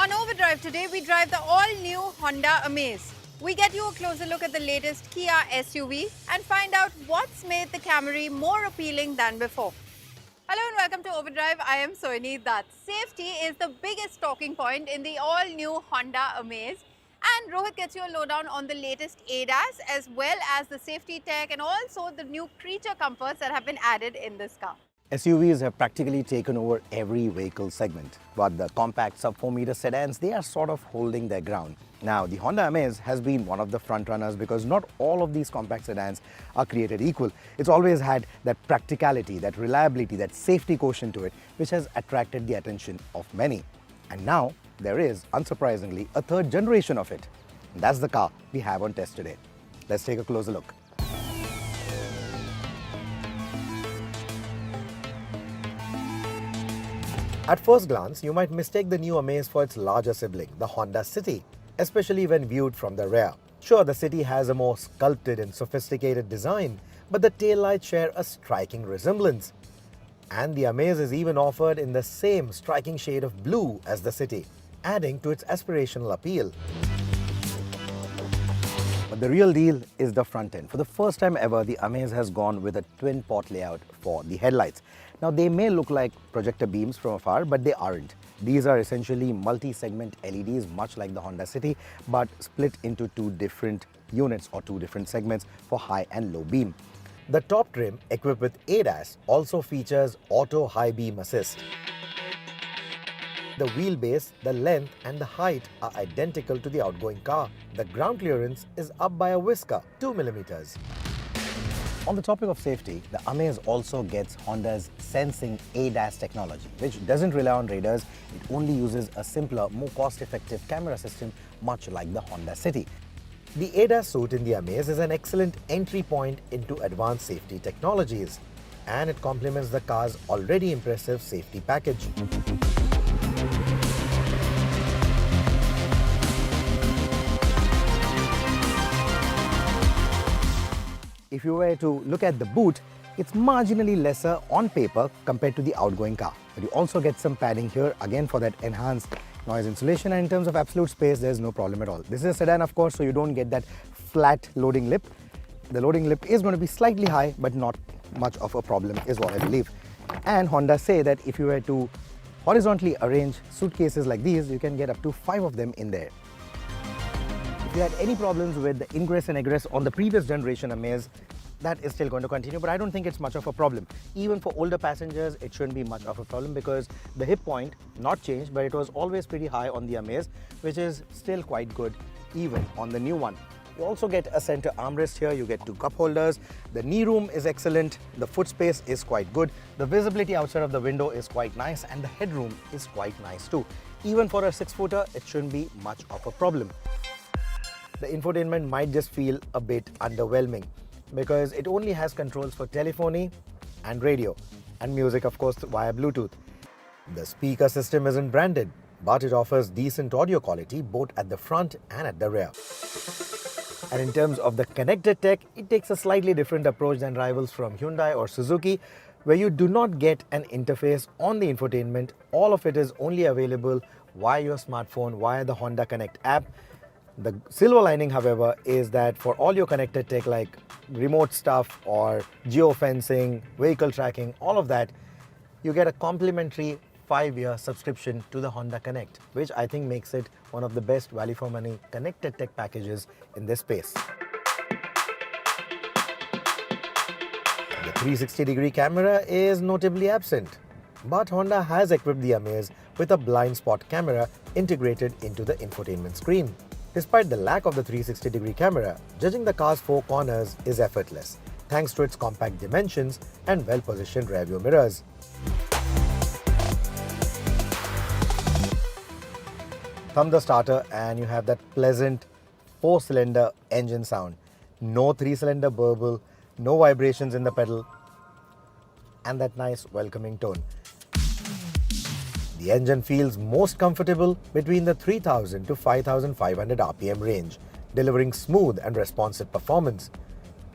On Overdrive today, we drive the all-new Honda Amaze. We get you a closer look at the latest Kia SUV and find out what's made the Camry more appealing than before. Hello and welcome to Overdrive. I am Soini Dutt. Safety is the biggest talking point in the all-new Honda Amaze. And Rohit gets you a lowdown on the latest ADAS as well as the safety tech and also the new creature comforts that have been added in this car. SUVs have practically taken over every vehicle segment, but the compact sub-4 meter sedans, they are sort of holding their ground. Now, the Honda Amaze has been one of the front runners because not all of these compact sedans are created equal. It's always had that practicality, that reliability, that safety quotient to it, which has attracted the attention of many. And now, there is, unsurprisingly, a third generation of it. And that's the car we have on test today. Let's take a closer look. At first glance, you might mistake the new Amaze for its larger sibling, the Honda City, especially when viewed from the rear. Sure, the City has a more sculpted and sophisticated design, but the taillights share a striking resemblance. And the Amaze is even offered in the same striking shade of blue as the City, adding to its aspirational appeal. But the real deal is the front end. For the first time ever, the Amaze has gone with a twin pot layout for the headlights. Now, they may look like projector beams from afar, but they aren't. These are essentially multi-segment LEDs, much like the Honda City, but split into two different units or two different segments for high and low beam. The top trim, equipped with ADAS, also features auto high beam assist. The wheelbase, the length and the height are identical to the outgoing car. The ground clearance is up by a whisker, 2 millimeters. On the topic of safety, the Amaze also gets Honda's sensing ADAS technology, which doesn't rely on radars. It only uses a simpler, more cost-effective camera system, much like the Honda City. The ADAS suite in the Amaze is an excellent entry point into advanced safety technologies, and it complements the car's already impressive safety package. If you were to look at the boot, it's marginally lesser on paper compared to the outgoing car. But you also get some padding here, again for that enhanced noise insulation, and in terms of absolute space, there's no problem at all. This is a sedan, of course, so you don't get that flat loading lip. The loading lip is going to be slightly high, but not much of a problem is what I believe. And Honda say that if you were to horizontally arrange suitcases like these, you can get up to 5 of them in there. If you had any problems with the ingress and egress on the previous generation Amaze, that is still going to continue, but I don't think it's much of a problem. Even for older passengers, it shouldn't be much of a problem because the hip point, not changed, but it was always pretty high on the Amaze, which is still quite good even on the new one. You also get a center armrest here, you get 2 cup holders, the knee room is excellent, the foot space is quite good, the visibility outside of the window is quite nice, and the headroom is quite nice too. Even for a 6-footer, it shouldn't be much of a problem. The infotainment might just feel a bit underwhelming because it only has controls for telephony and radio, and music of course via Bluetooth. The speaker system isn't branded, but it offers decent audio quality both at the front and at the rear. And in terms of the connected tech, it takes a slightly different approach than rivals from Hyundai or Suzuki, where you do not get an interface on the infotainment. All of it is only available via your smartphone, via the Honda Connect app. The silver lining, however, is that for all your connected tech like remote stuff or geofencing, vehicle tracking, all of that, you get a complimentary 5-year subscription to the Honda Connect, which I think makes it one of the best value for money connected tech packages in this space. The 360-degree camera is notably absent, but Honda has equipped the Amaze with a blind spot camera integrated into the infotainment screen. Despite the lack of the 360-degree camera, judging the car's 4 corners is effortless, thanks to its compact dimensions and well-positioned rearview mirrors. Thumb the starter and you have that pleasant 4-cylinder engine sound. No 3-cylinder burble, no vibrations in the pedal, and that nice welcoming tone. The engine feels most comfortable between the 3000 to 5500 RPM range, delivering smooth and responsive performance.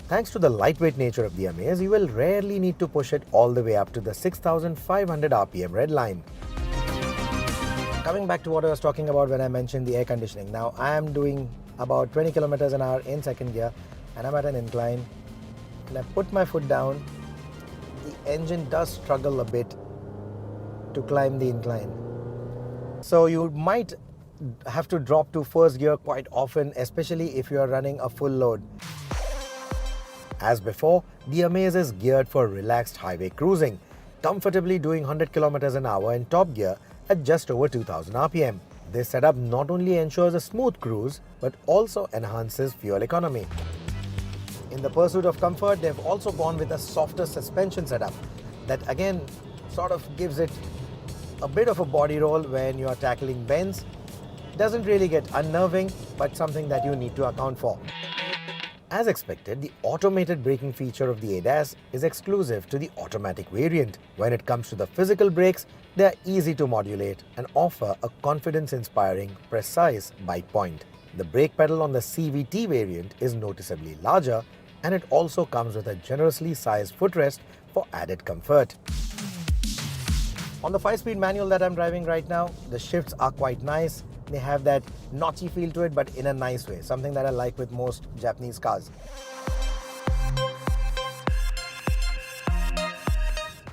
Thanks to the lightweight nature of the Amaze, you will rarely need to push it all the way up to the 6500 RPM red line. Coming back to what I was talking about when I mentioned the air conditioning. Now I am doing about 20 kilometers an hour in second gear and I'm at an incline. And I put my foot down. The engine does struggle a bit to climb the incline. So you might have to drop to first gear quite often, especially if you are running a full load. As before, the Amaze is geared for relaxed highway cruising, comfortably doing 100 kilometers an hour in top gear at just over 2000 RPM. This setup not only ensures a smooth cruise, but also enhances fuel economy. In the pursuit of comfort, they've also gone with a softer suspension setup that again sort of gives it a bit of a body roll when you are tackling bends. Doesn't really get unnerving, but something that you need to account for. As expected, the automated braking feature of the ADAS is exclusive to the automatic variant. When it comes to the physical brakes, they are easy to modulate and offer a confidence-inspiring, precise bite point. The brake pedal on the CVT variant is noticeably larger, and it also comes with a generously sized footrest for added comfort. On the 5-speed manual that I'm driving right now, the shifts are quite nice. They have that notchy feel to it, but in a nice way, something that I like with most Japanese cars.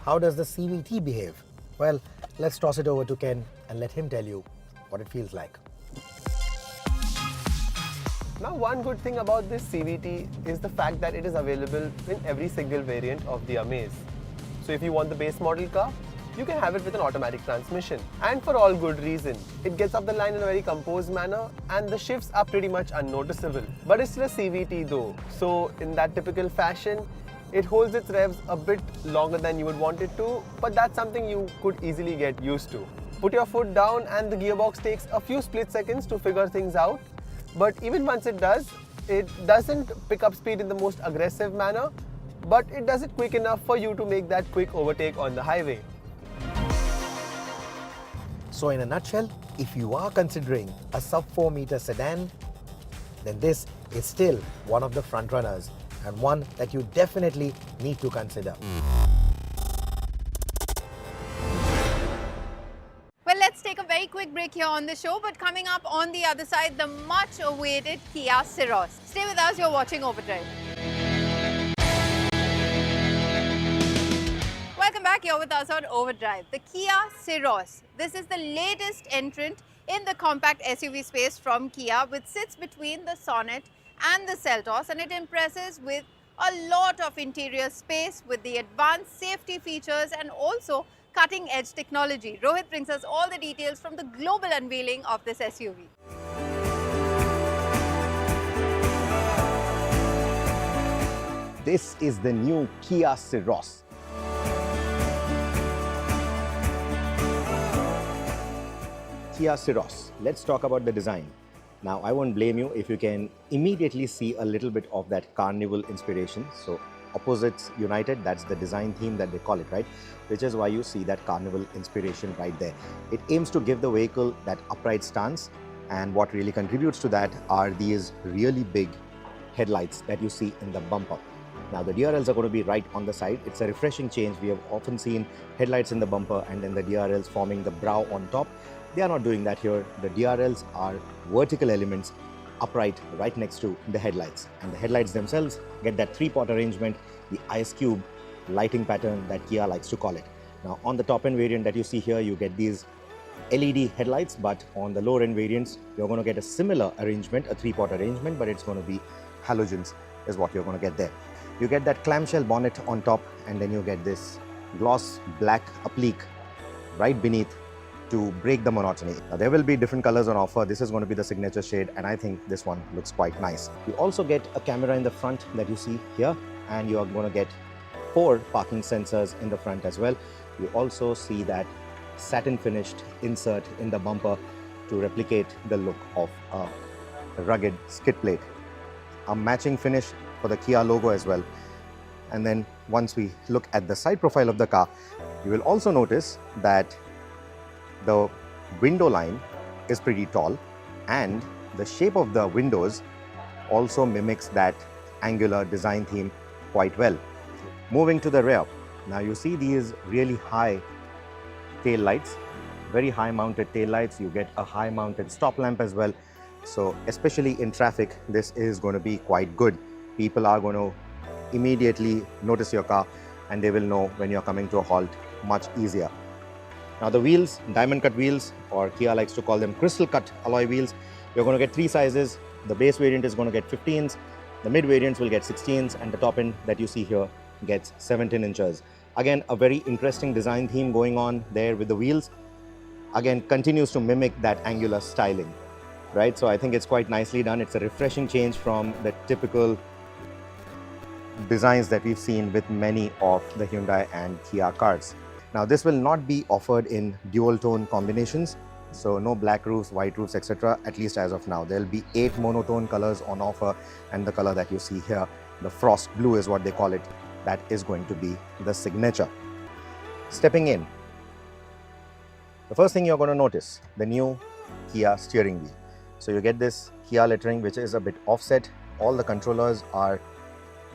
How does the CVT behave? Well, let's toss it over to Ken and let him tell you what it feels like. Now, one good thing about this CVT is the fact that it is available in every single variant of the Amaze. So if you want the base model car, you can have it with an automatic transmission, and for all good reason. It gets up the line in a very composed manner and the shifts are pretty much unnoticeable. But it's still a CVT though, so in that typical fashion, it holds its revs a bit longer than you would want it to, but that's something you could easily get used to. Put your foot down and the gearbox takes a few split seconds to figure things out, but even once it does, it doesn't pick up speed in the most aggressive manner, but it does it quick enough for you to make that quick overtake on the highway. So in a nutshell, if you are considering a sub 4 meter sedan, then this is still one of the front runners and one that you definitely need to consider. Well, let's take a very quick break here on the show, but coming up on the other side, the much awaited Kia Syros. Stay with us, you're watching Overdrive. Welcome back, you're with us on Overdrive. The Kia Syros. This is the latest entrant in the compact SUV space from Kia, which sits between the Sonet and the Seltos, and it impresses with a lot of interior space with the advanced safety features and also cutting-edge technology. Rohit brings us all the details from the global unveiling of this SUV. This is the new Kia Syros. Kia Syros. Let's talk about the design. Now, I won't blame you if you can immediately see a little bit of that carnival inspiration. So, opposites united, that's the design theme that they call it, right? Which is why you see that carnival inspiration right there. It aims to give the vehicle that upright stance, and what really contributes to that are these really big headlights that you see in the bumper. Now, the DRLs are going to be right on the side. It's a refreshing change. We have often seen headlights in the bumper and then the DRLs forming the brow on top. They are not doing that here. The DRLs are vertical elements upright right next to the headlights. And the headlights themselves get that 3-pot arrangement, the ice cube lighting pattern that Kia likes to call it. Now, on the top-end variant that you see here, you get these LED headlights, but on the lower-end variants, you're going to get a similar arrangement, a 3-pot arrangement, but it's going to be halogens is what you're going to get there. You get that clamshell bonnet on top, and then you get this gloss black applique right beneath to break the monotony. Now, there will be different colors on offer. This is going to be the signature shade, and I think this one looks quite nice. You also get a camera in the front that you see here, and you are going to get 4 parking sensors in the front as well. You also see that satin finished insert in the bumper to replicate the look of a rugged skid plate. A matching finish for the Kia logo as well. And then once we look at the side profile of the car, you will also notice that the window line is pretty tall, and the shape of the windows also mimics that angular design theme quite well. Moving to the rear, now you see these really high tail lights. very high mounted tail lights, you get a high mounted stop lamp as well. So especially in traffic, this is going to be quite good. People are going to immediately notice your car and they will know when you're coming to a halt much easier. Now the wheels, diamond cut wheels, or Kia likes to call them crystal cut alloy wheels. You're going to get 3 sizes. The base variant is going to get 15s, the mid variants will get 16s, and the top end that you see here gets 17 inches. Again, a very interesting design theme going on there with the wheels. Again, continues to mimic that angular styling, right? So I think it's quite nicely done. It's a refreshing change from the typical designs that we've seen with many of the Hyundai and Kia cars. Now this will not be offered in dual tone combinations, so no black roofs, white roofs, etc. at least as of now. There'll be 8 monotone colors on offer, and the color that you see here, the frost blue is what they call it, that is going to be the signature. Stepping in, the first thing you're going to notice, the new Kia steering wheel. So you get this Kia lettering which is a bit offset. All the controllers are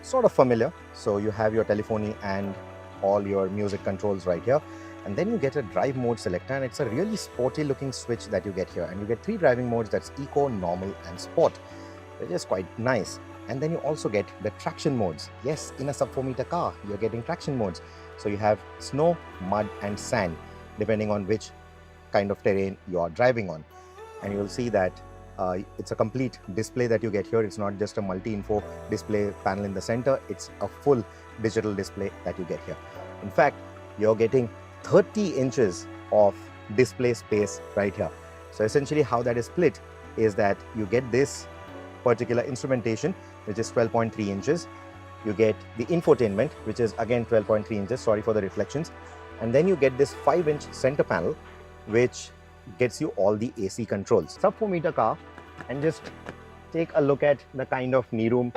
sort of familiar, so you have your telephony and all your music controls right here, and then you get a drive mode selector, and it's a really sporty looking switch that you get here, and you get 3 driving modes, that's eco, normal and sport, which is quite nice. And then you also get the traction modes. Yes, in a sub 4 meter car you're getting traction modes, so you have snow, mud and sand depending on which kind of terrain you are driving on. And you will see that it's a complete display that you get here. It's not just a multi-info display panel in the center, it's a full digital display that you get here. In fact, you're getting 30 inches of display space right here. So essentially how that is split is that you get this particular instrumentation which is 12.3 inches. You get the infotainment which is again 12.3 inches, sorry for the reflections. And then you get this 5-inch center panel which gets you all the AC controls. Sub 4 meter car, and just take a look at the kind of knee room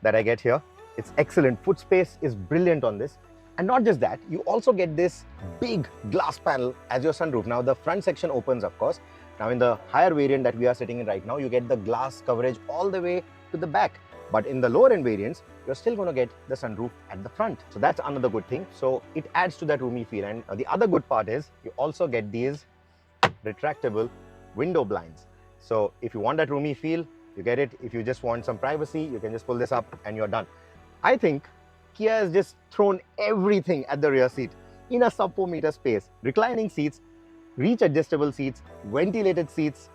that I get here. It's excellent. Foot space is brilliant on this. And not just that, you also get this big glass panel as your sunroof. Now the front section opens, of course. Now in the higher variant that we are sitting in right now, you get the glass coverage all the way to the back. But in the lower end variants, you're still going to get the sunroof at the front. So that's another good thing. So it adds to that roomy feel. And the other good part is you also get these retractable window blinds. So if you want that roomy feel, you get it. If you just want some privacy, you can just pull this up and you're done. I think Kia has just thrown everything at the rear seat in a sub 4 meter space. Reclining seats, reach adjustable seats, ventilated seats.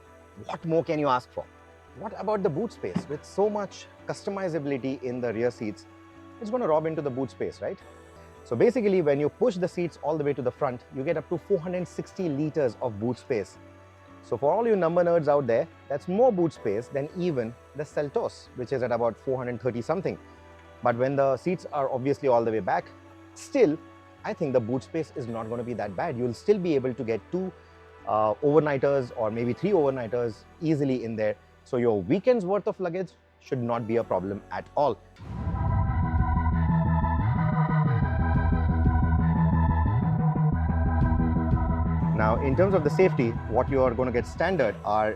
What more can you ask for? What about the boot space? With so much customizability in the rear seats, it's going to rob into the boot space, right? So basically, when you push the seats all the way to the front, you get up to 460 liters of boot space. So for all you number nerds out there, that's more boot space than even the Seltos, which is at about 430 something. But when the seats are obviously all the way back, still, I think the boot space is not going to be that bad. You'll still be able to get 2 overnighters or maybe 3 overnighters easily in there. So your weekend's worth of luggage should not be a problem at all. Now, in terms of the safety, what you are going to get standard are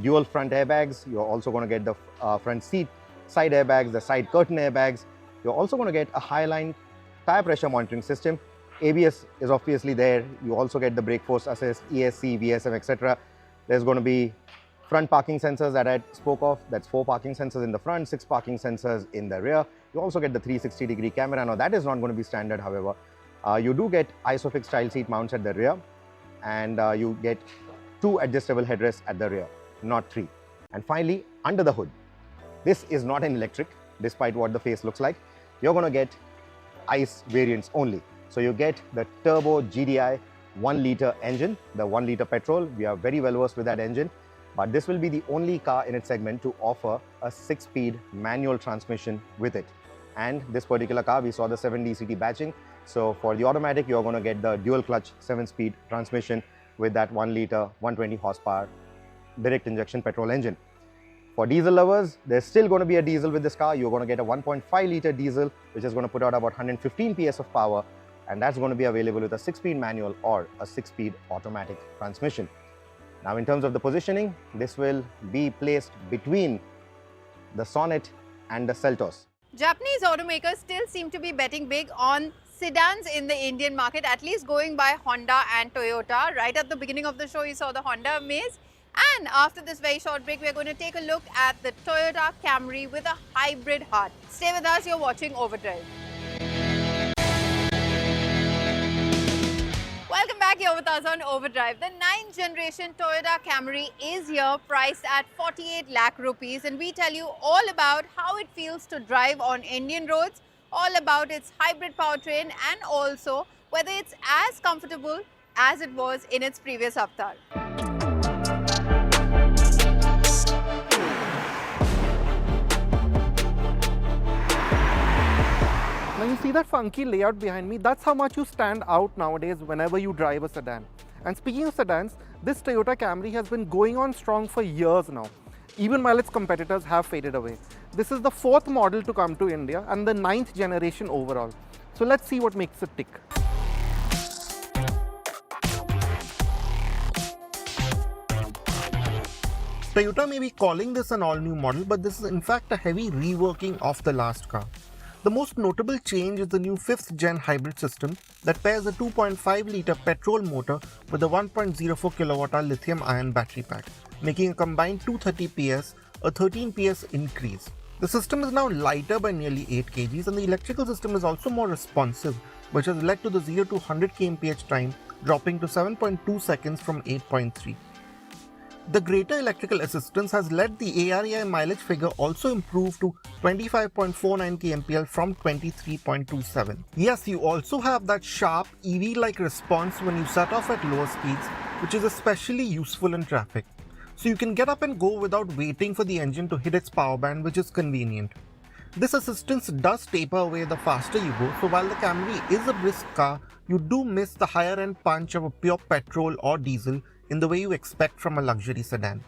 dual front airbags. You're also going to get the front seat side airbags, the side curtain airbags. You're also going to get a Highline tire pressure monitoring system. ABS is obviously there. You also get the brake force assist, ESC, VSM, etc. There's going to be front parking sensors that I spoke of. That's 4 parking sensors in the front, 6 parking sensors in the rear. You also get the 360-degree camera. Now, that is not going to be standard, however. You do get ISOFIX child seat mounts at the rear, and you get 2 adjustable headrests at the rear, not 3. And finally, under the hood, this is not an electric, despite what the face looks like. You're going to get ICE variants only. So you get the turbo GDI 1-liter engine, the 1-liter petrol. We are very well versed with that engine, but this will be the only car in its segment to offer a 6-speed manual transmission with it. And this particular car, we saw the 7DCT badging. So for the automatic, you're going to get the dual clutch 7-speed transmission with that 1-liter, 120 horsepower direct injection petrol engine. For diesel lovers, there's still going to be a diesel with this car. You're going to get a 1.5-liter diesel, which is going to put out about 115 PS of power, and that's going to be available with a 6-speed manual or a 6-speed automatic transmission. Now, in terms of the positioning, this will be placed between the Sonet and the Seltos. Japanese automakers still seem to be betting big on sedans in the Indian market, at least going by Honda and Toyota. Right at the beginning of the show, you saw the Honda Amaze. And after this very short break, we're going to take a look at the Toyota Camry with a hybrid heart. Stay with us, you're watching Overdrive. Welcome back here with us on Overdrive. The 9th generation Toyota Camry is here, priced at 48 lakh rupees. And we tell you all about how it feels to drive on Indian roads, all about its hybrid powertrain, and also whether it's as comfortable as it was in its previous avatar. Now you see that funky layout behind me, that's how much you stand out nowadays whenever you drive a sedan. And speaking of sedans, this Toyota Camry has been going on strong for years now, even while its competitors have faded away. This is the 4th model to come to India and the 9th generation overall. So let's see what makes it tick. Toyota may be calling this an all-new model, but this is in fact a heavy reworking of the last car. The most notable change is the new 5th gen hybrid system that pairs a 2.5-litre petrol motor with a 1.04 kWh lithium-ion battery pack, making a combined 230 PS, a 13 PS increase. The system is now lighter by nearly 8 kgs, and the electrical system is also more responsive, which has led to the 0 to 100 kmph time dropping to 7.2 seconds from 8.3. The greater electrical assistance has led the ARAI mileage figure also improve to 25.49 kmpl from 23.27. Yes, you also have that sharp EV-like response when you set off at lower speeds, which is especially useful in traffic. So you can get up and go without waiting for the engine to hit its power band, which is convenient. This assistance does taper away the faster you go, so while the Camry is a brisk car, you do miss the higher end punch of a pure petrol or diesel in the way you expect from a luxury sedan.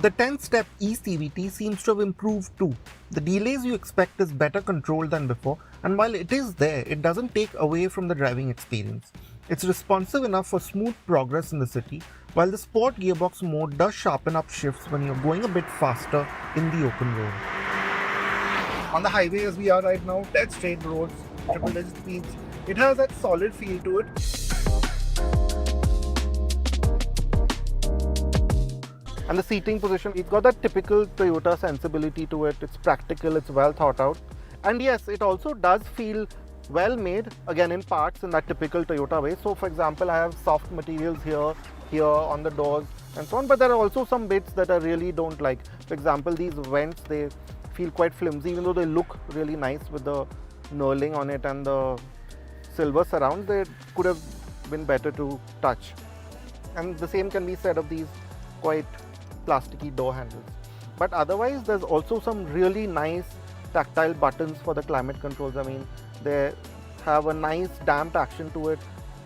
The 10-step eCVT seems to have improved too. The delays you expect is better controlled than before, and while it is there, it doesn't take away from the driving experience. It's responsive enough for smooth progress in the city, while the sport gearbox mode does sharpen up shifts when you're going a bit faster in the open road. On the highway as we are right now, dead straight roads, triple-digit speeds, it has that solid feel to it. And the seating position, it's got that typical Toyota sensibility to it. It's practical, it's well thought out. And yes, it also does feel well made, again in parts in that typical Toyota way. So for example, I have soft materials here on the doors and so on, but there are also some bits that I really don't like. For example, these vents, they feel quite flimsy, even though they look really nice with the knurling on it and the silver surrounds. They could have been better to touch. And the same can be said of these quite plasticky door handles. But otherwise, there's also some really nice tactile buttons for the climate controls. I mean, they have a nice damped action to it.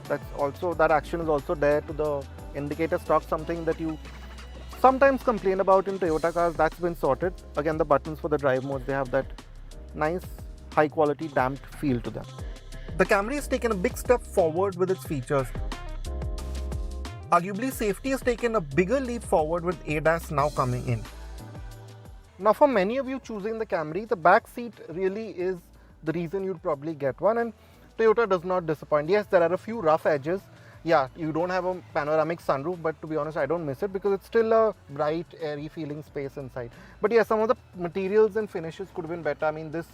That action is also there to the indicator stalk, something that you sometimes complain about in Toyota cars. That's been sorted. Again, the buttons for the drive modes, they have that nice high quality damped feel to them. The Camry has taken a big step forward with its features. Arguably, safety has taken a bigger leap forward with ADAS now coming in. Now, for many of you choosing the Camry, the back seat really is the reason you'd probably get one, and Toyota does not disappoint. Yes, there are a few rough edges. Yeah, you don't have a panoramic sunroof, but to be honest, I don't miss it because it's still a bright, airy feeling space inside. But yeah, some of the materials and finishes could have been better. I mean, this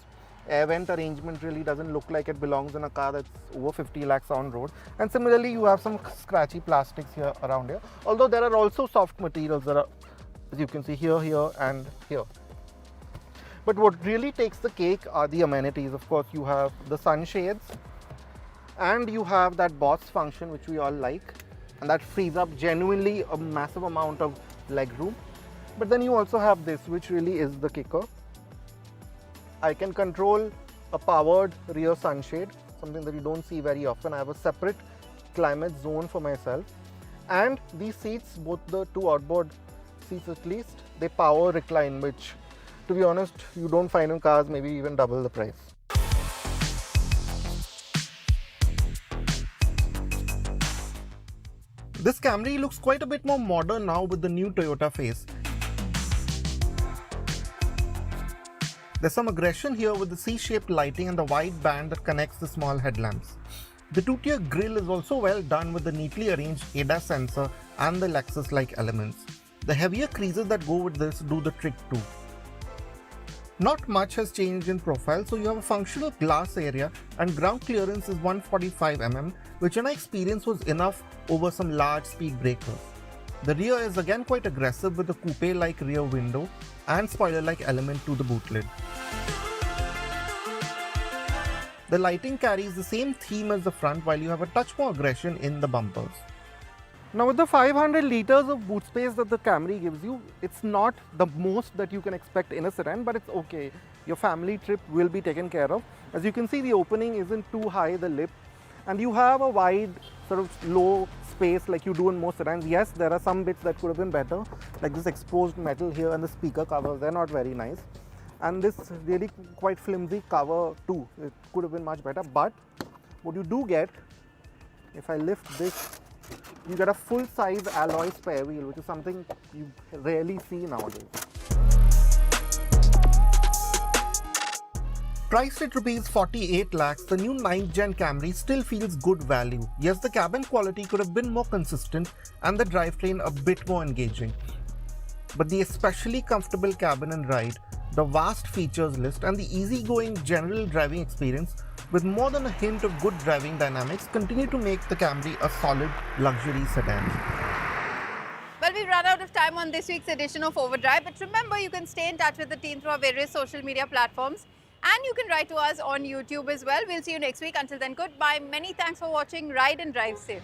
air vent arrangement really doesn't look like it belongs in a car that's over 50 lakhs on road. And similarly, you have some scratchy plastics here around here. Although there are also soft materials that are, as you can see here, here and here. But what really takes the cake are the amenities. Of course, you have the sunshades and you have that boss function, which we all like, and that frees up genuinely a massive amount of legroom. But then you also have this, which really is the kicker. I can control a powered rear sunshade, something that you don't see very often. I have a separate climate zone for myself. And these seats, both the two outboard seats at least, they power recline, which to be honest, you don't find in cars maybe even double the price. This Camry looks quite a bit more modern now with the new Toyota face. There's some aggression here with the C-shaped lighting and the wide band that connects the small headlamps. The two-tier grille is also well done with the neatly arranged ADAS sensor and the Lexus-like elements. The heavier creases that go with this do the trick too. Not much has changed in profile, so you have a functional glass area and ground clearance is 145 mm, which in my experience was enough over some large speed breakers. The rear is again quite aggressive with a coupe-like rear window and spoiler-like element to the boot lid. The lighting carries the same theme as the front, while you have a touch more aggression in the bumpers. Now with the 500 liters of boot space that the Camry gives you, it's not the most that you can expect in a sedan, but it's okay. Your family trip will be taken care of. As you can see, the opening isn't too high, the lip, and you have a wide sort of low space like you do in most sedans. Yes, there are some bits that could have been better, like this exposed metal here and the speaker covers, they're not very nice. And this really quite flimsy cover too, it could have been much better. But what you do get, if I lift this, you get a full-size alloy spare wheel, which is something you rarely see nowadays. Priced at Rs 48 lakhs, the new 9th Gen Camry still feels good value. Yes, the cabin quality could have been more consistent and the drivetrain a bit more engaging. But the especially comfortable cabin and ride, the vast features list and the easygoing general driving experience with more than a hint of good driving dynamics continue to make the Camry a solid luxury sedan. Well, we've run out of time on this week's edition of Overdrive, but remember you can stay in touch with the team through our various social media platforms and you can write to us on YouTube as well. We'll see you next week. Until then, goodbye. Many thanks for watching. Ride and drive safe.